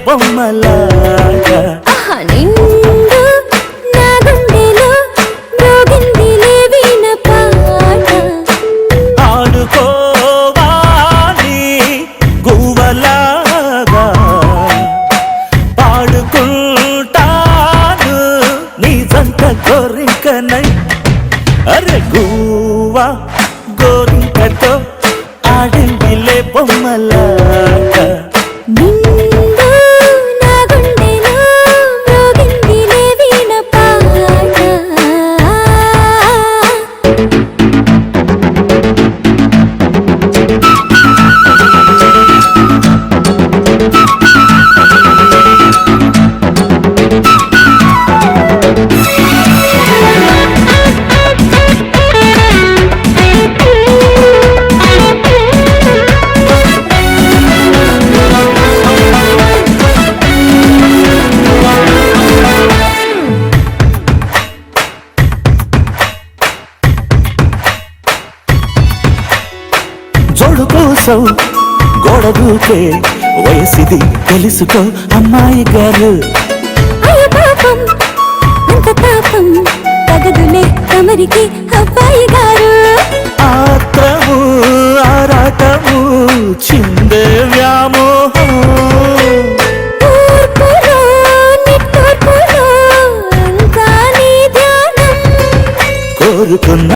బొమ్మలాగా నిండు నా గుండెలో మోగిందిలే వీణ పాట ఆడుకోవాలి గువ్వలాగా పాడుకుంటాను నీ జంట కోరికనై అరే గువ్వా గోరింకతో ఆడిందిలే బొమ్మలాగా నిండు నా గుండెలో మోగిందిలే వీణ పాట జోడు కోసం గోడ దూకే వయసిది తెలుసుకో అమ్మాయి గారు అయ్య పాపం అంత తాపం తగదులే తమరికి అబ్బాయి గారు ఆత్రము ఆరాటము చిందే వ్యామోహం తూర్పులో నిట్టూర్పులో అంతా నీ ధ్యానం కోరుకున్న